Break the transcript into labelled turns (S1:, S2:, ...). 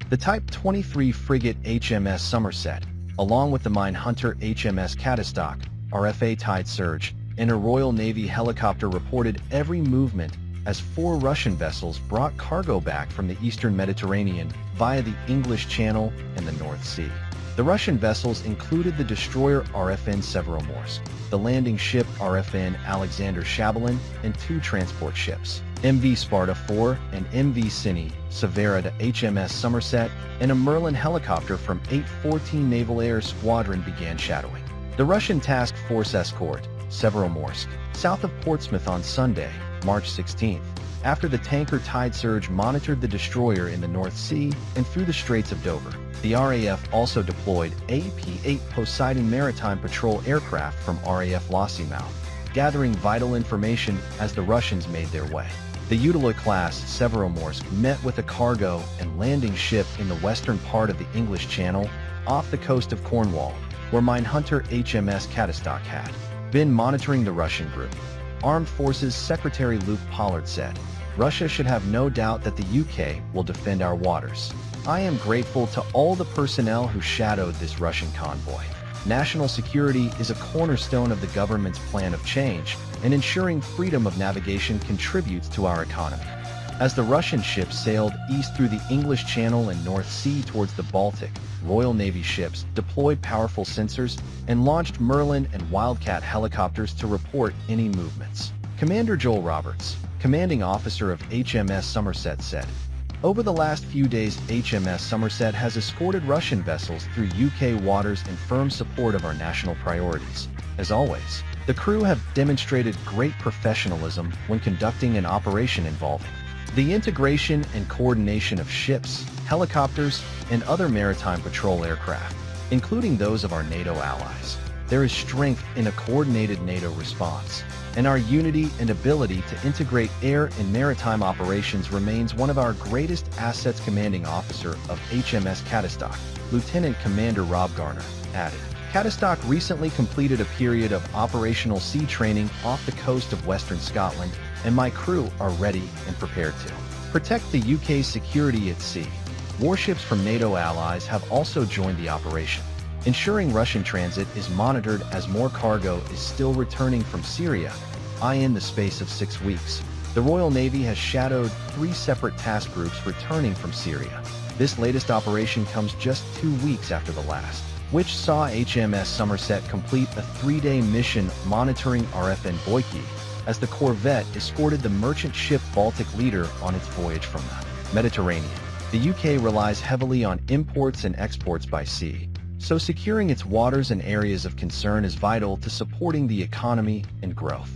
S1: The Type 23 frigate HMS Somerset, along with the minehunter HMS Cattistock, RFA Tidesurge, and a Royal Navy helicopter reported every movement as 4 Russian vessels brought cargo back from the eastern Mediterranean via the English Channel and the North Sea. The Russian vessels included the destroyer RFN Severomorsk, the landing ship RFN Alexander Shabalin, and 2 transport ships, MV Sparta IV and MV Sini Severa to HMS Somerset, and a Merlin helicopter from 814 Naval Air Squadron began shadowing the Russian task force escort, Severomorsk, south of Portsmouth on Sunday, March 16th, after the tanker Tidesurge monitored the destroyer in the North Sea and through the Straits of Dover. The RAF also deployed AP-8 Poseidon maritime patrol aircraft from RAF Lossiemouth, gathering vital information as the Russians made their way. The Utila-class Severomorsk met with a cargo and landing ship in the western part of the English Channel, off the coast of Cornwall, where minehunter HMS Cattistock had been monitoring the Russian group. Armed Forces Secretary Luke Pollard said, "Russia should have no doubt that the UK will defend our waters. I am grateful to all the personnel who shadowed this Russian convoy. National security is a cornerstone of the government's plan of change, and ensuring freedom of navigation contributes to our economy." As the Russian ships sailed east through the English Channel and North Sea towards the Baltic, Royal Navy ships deployed powerful sensors and launched Merlin and Wildcat helicopters to report any movements. Commander Joel Roberts, commanding officer of HMS Somerset, said, "Over the last few days, HMS Somerset has escorted Russian vessels through UK waters in firm support of our national priorities. As always, the crew have demonstrated great professionalism when conducting an operation involving the integration and coordination of ships, helicopters, and other maritime patrol aircraft, including those of our NATO allies. There is strength in a coordinated NATO response, and our unity and ability to integrate air and maritime operations remains one of our greatest assets." Commanding officer of HMS Cattistock, Lieutenant Commander Rob Garner, added, "Cattistock recently completed a period of operational sea training off the coast of Western Scotland, and my crew are ready and prepared to protect the UK's security at sea." Warships from NATO allies have also joined the operation, ensuring Russian transit is monitored as more cargo is still returning from Syria. In the space of 6 weeks, the Royal Navy has shadowed 3 separate task groups returning from Syria. This latest operation comes just 2 weeks after the last, which saw HMS Somerset complete a 3-day mission monitoring RFN Boyki, as the corvette escorted the merchant ship Baltic Leader on its voyage from the Mediterranean. The UK relies heavily on imports and exports by sea, so securing its waters and areas of concern is vital to supporting the economy and growth.